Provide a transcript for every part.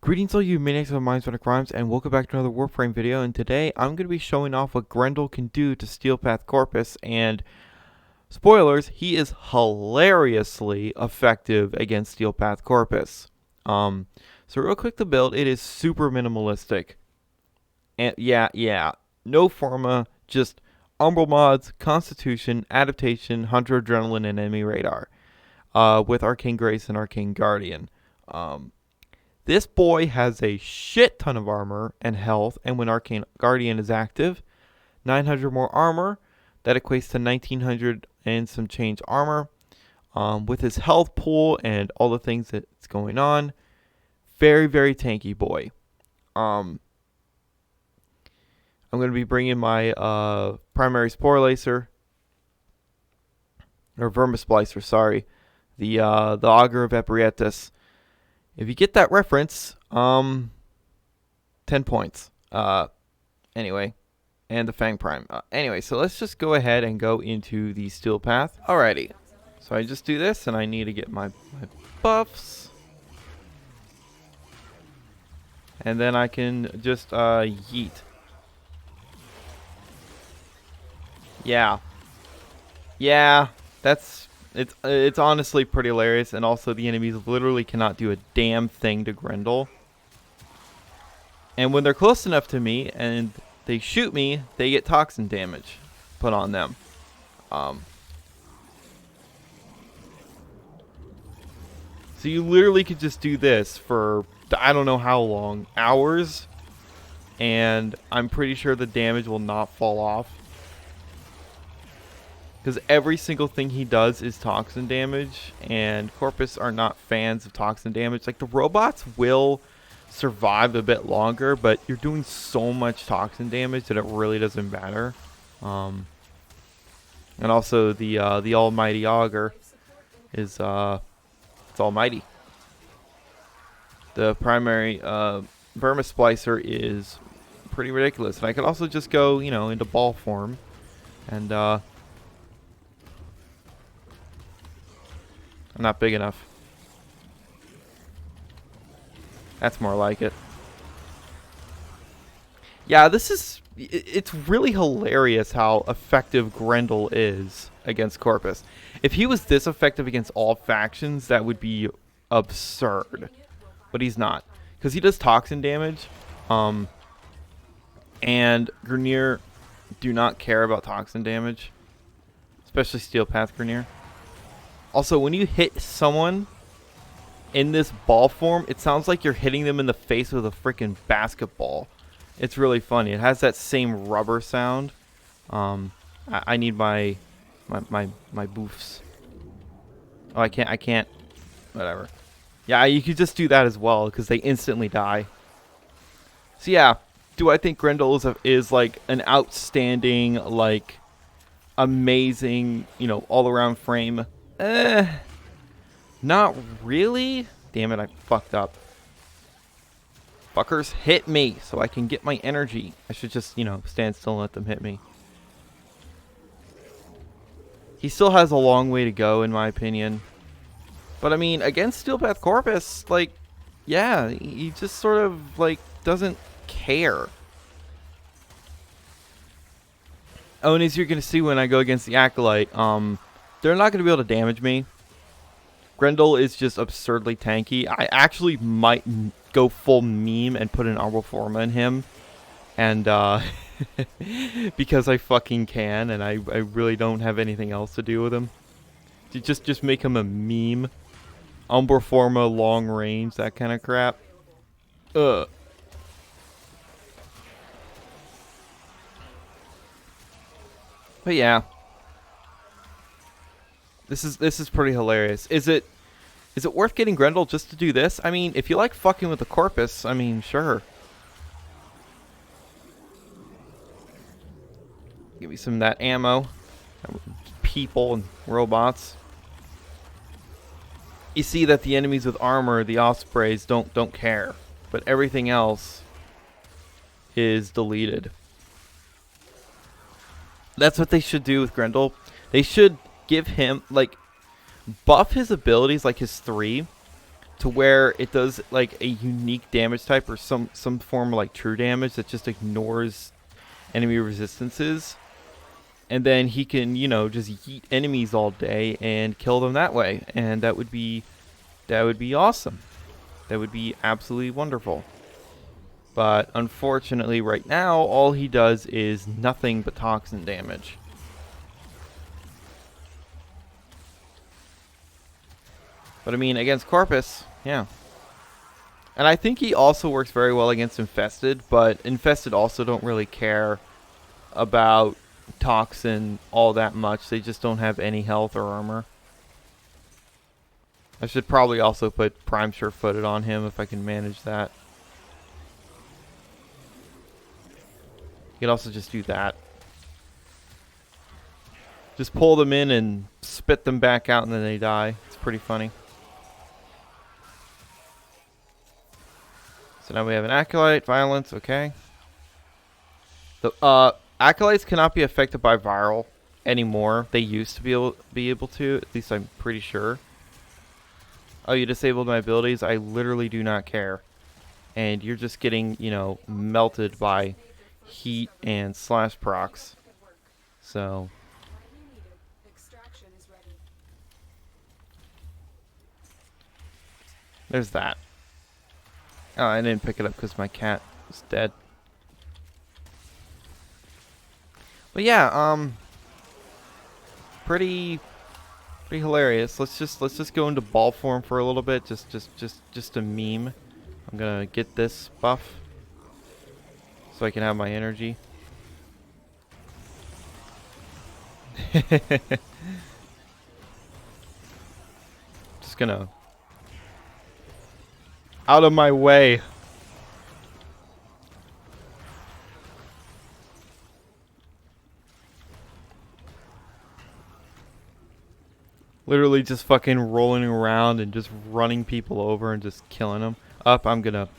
Greetings all you maniacs of minds running crimes, and welcome back to another Warframe video. And today I'm going to be showing off what Grendel can do to steal path Corpus. And spoilers, he is hilariously effective against steel path Corpus. So real quick, the build, it is super minimalistic. And yeah, no Forma, just Umbral mods, Constitution, Adaptation, Hunter Adrenaline, and Enemy Radar. With Arcane Grace and Arcane Guardian. This boy has a shit ton of armor and health, and when Arcane Guardian is active, 900 more armor. That equates to 1900 and some change armor. With his health pool and all the things that's going on, very, very tanky boy. I'm going to be bringing my primary Spore Lacer, or Vermisplicer, sorry, the Augur of Ebrietas. If you get that reference, 10 points. Anyway, and the Fang Prime. Anyway, so let's just go ahead and go into the Steel Path. Alrighty. So I just do this, and I need to get my buffs. And then I can just yeet. Yeah, that's... It's honestly pretty hilarious, and also the enemies literally cannot do a damn thing to Grendel. And when they're close enough to me and they shoot me, they get toxin damage put on them. So you literally could just do this for I don't know how long, hours, and I'm pretty sure the damage will not fall off. Because every single thing he does is toxin damage, and Corpus are not fans of toxin damage. Like, the robots will survive a bit longer, but you're doing so much toxin damage that it really doesn't matter. And also the almighty Augur is it's almighty. The primary Vermisplicer is pretty ridiculous, and I could also just go, you know, into ball form, and I'm not big enough. That's more like it. Yeah, it's really hilarious how effective Grendel is against Corpus. If he was this effective against all factions, that would be absurd. But he's not. Because he does toxin damage. And Grineer do not care about toxin damage. Especially Steel Path Grineer. Also, when you hit someone in this ball form, it sounds like you're hitting them in the face with a freaking basketball. It's really funny. It has that same rubber sound. I need my boofs. Oh, I can't. Whatever. Yeah, you could just do that as well because they instantly die. So yeah, do I think Grendel is like an outstanding, like, amazing, you know, all-around frame? Not really. Damn it, I fucked up. Fuckers, hit me so I can get my energy. I should just, you know, stand still and let them hit me. He still has a long way to go, in my opinion. But, I mean, against Steel Path Corpus, like, yeah, he just sort of, like, doesn't care. Oh, and as you're going to see when I go against the Acolyte, they're not going to be able to damage me. Grendel is just absurdly tanky. I actually might go full meme and put an Umbral Forma in him. And, because I fucking can, and I really don't have anything else to do with him. Just make him a meme. Umbral Forma, long range, that kind of crap. Ugh. But yeah. This is pretty hilarious. Is it worth getting Grendel just to do this? I mean, if you like fucking with the Corpus, I mean, sure. Give me some of that ammo. People and robots. You see that the enemies with armor, the Ospreys, don't care. But everything else is deleted. That's what they should do with Grendel. They should give him, like, buff his abilities, like his 3, to where it does like a unique damage type or some form of like true damage that just ignores enemy resistances, and then he can, you know, just yeet enemies all day and kill them that way, and that would be awesome. That would be absolutely wonderful. But unfortunately right now all he does is nothing but toxin damage. But I mean, against Corpus, yeah. And I think he also works very well against Infested, but Infested also don't really care about Toxin all that much. They just don't have any health or armor. I should probably also put Prime Sure-Footed on him if I can manage that. You could also just do that. Just pull them in and spit them back out and then they die. It's pretty funny. So now we have an Acolyte, Violence, okay. The Acolytes cannot be affected by Viral anymore. They used to be able to, at least I'm pretty sure. Oh, you disabled my abilities? I literally do not care. And you're just getting, you know, melted by heat and slash procs. So there's that. Oh, I didn't pick it up because my cat is dead. But yeah, pretty hilarious. Let's just go into ball form for a little bit. Just a meme. I'm gonna get this buff so I can have my energy. Just gonna out of my way. Literally just fucking rolling around and just running people over and just killing them. Up, I'm gonna...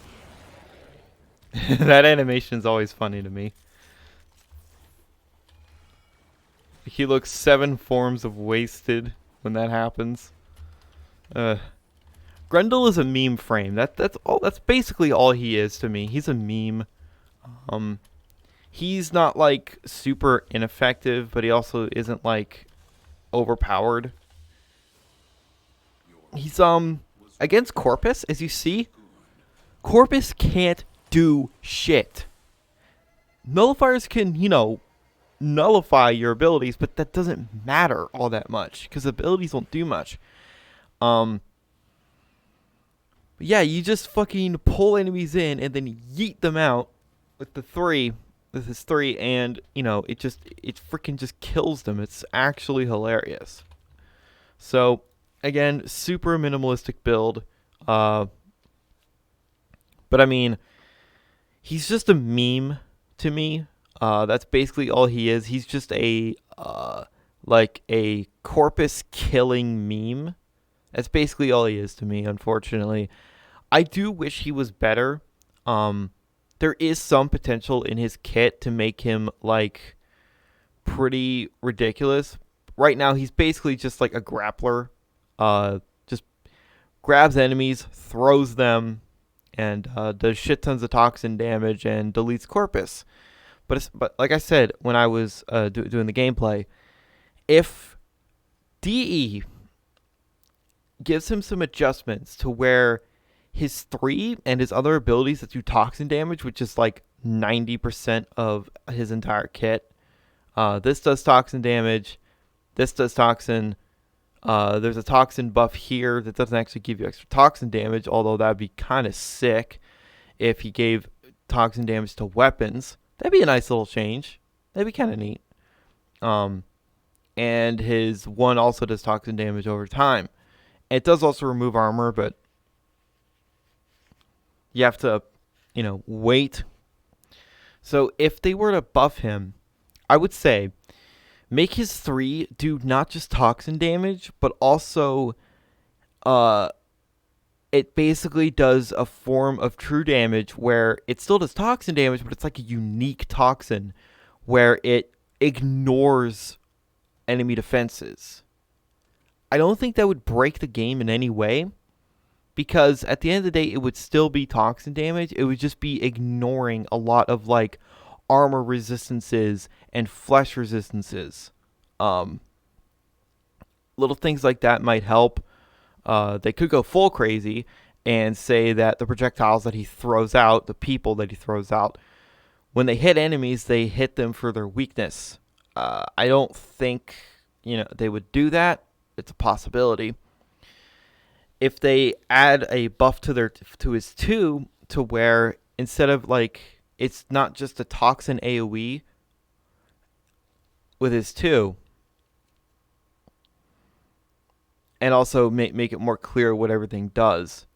That animation's always funny to me. He looks 7 forms of wasted when that happens. Grendel is a meme frame. That's basically all he is to me. He's a meme. He's not like super ineffective, but he also isn't like overpowered. He's against Corpus, as you see, Corpus can't do shit. Nullifiers can, you know, nullify your abilities, but that doesn't matter all that much because abilities don't do much. Yeah, you just fucking pull enemies in and then yeet them out with his 3, and you know, it freaking just kills them. It's actually hilarious. So again, super minimalistic build. But I mean, he's just a meme to me. That's basically all he is. He's just a like a Corpus killing meme. That's basically all he is to me, unfortunately. I do wish he was better. There is some potential in his kit to make him like pretty ridiculous. Right now, he's basically just like a grappler. Just grabs enemies, throws them, and does shit tons of toxin damage and deletes Corpus. But like I said when I was doing the gameplay, if DE gives him some adjustments to where his 3 and his other abilities that do toxin damage, which is like 90% of his entire kit. This does toxin damage. This does toxin. There's a toxin buff here that doesn't actually give you extra toxin damage, although that would be kind of sick if he gave toxin damage to weapons. That'd be a nice little change. That'd be kind of neat. And his 1 also does toxin damage over time. It does also remove armor, but you have to, you know, wait. So if they were to buff him, I would say make his 3 do not just toxin damage, but also it basically does a form of true damage where it still does toxin damage, but it's like a unique toxin where it ignores enemy defenses. I don't think that would break the game in any way, because at the end of the day, it would still be toxin damage. It would just be ignoring a lot of like armor resistances and flesh resistances. Little things like that might help. They could go full crazy and say that the projectiles that he throws out, the people that he throws out, when they hit enemies, they hit them for their weakness. I don't think they would do that. It's a possibility. If they add a buff to his 2 to where instead of like it's not just a toxin AoE with his 2, and also make it more clear what everything does.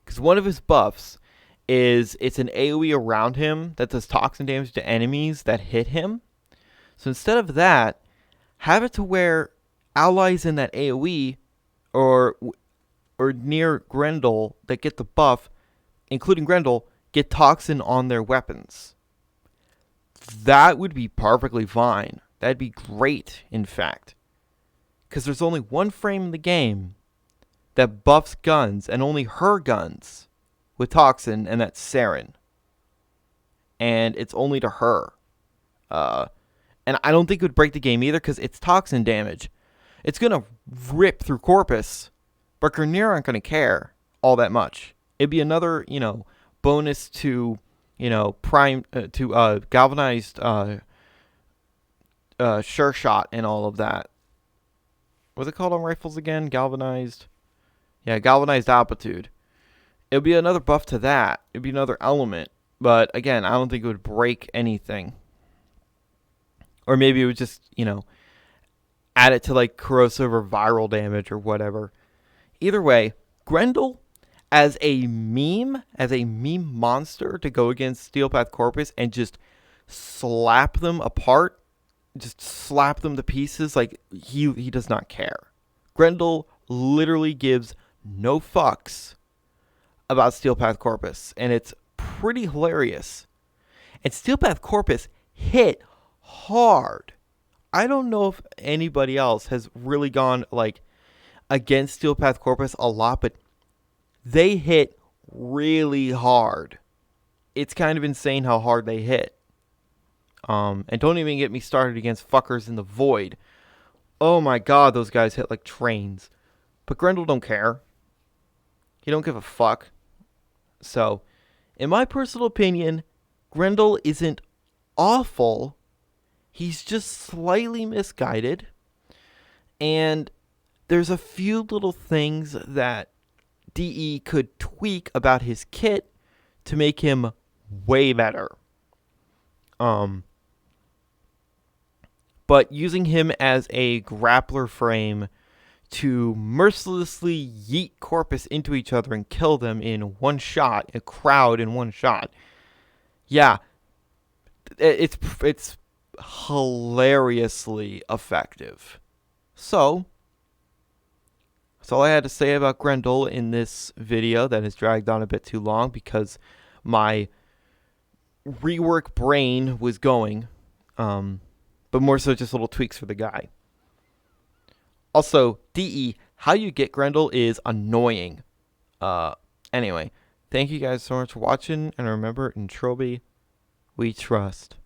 Because one of his buffs is it's an AoE around him that does toxin damage to enemies that hit him. So instead of that, have it to where allies in that AoE or near Grendel that get the buff, including Grendel, get toxin on their weapons. That would be perfectly fine. That'd be great, in fact. Because there's only one frame in the game that buffs guns, and only her guns, with toxin, and that's Saren. And it's only to her. And I don't think it would break the game either, because it's toxin damage. It's going to rip through Corpus, but Grenier aren't going to care all that much. It'd be another, bonus to, galvanized sure shot and all of that. What's it called on rifles again? Galvanized? Yeah, galvanized altitude. It would be another buff to that. It would be another element. But again, I don't think it would break anything. Or maybe it would just, add it to like corrosive or viral damage or whatever. Either way, Grendel as a meme monster to go against Steel Path Corpus and just slap them apart, just slap them to pieces, like he does not care. Grendel literally gives no fucks about Steel Path Corpus, and it's pretty hilarious. And Steel Path Corpus hit hard. I don't know if anybody else has really gone like against Steel Path Corpus a lot, but they hit really hard. It's kind of insane how hard they hit. And don't even get me started against fuckers in the Void. Oh my god, those guys hit like trains. But Grendel don't care. He don't give a fuck. So, in my personal opinion, Grendel isn't awful. He's just slightly misguided. And there's a few little things that DE could tweak about his kit to make him way better. But using him as a grappler frame to mercilessly yeet Corpus into each other and kill them in one shot, a crowd in one shot. Yeah, it's hilariously effective. So, that's all I had to say about Grendel in this video that has dragged on a bit too long because my rework brain was going. But more so just little tweaks for the guy. Also, DE, how you get Grendel is annoying. Anyway, thank you guys so much for watching, and remember, in Trilby, we trust.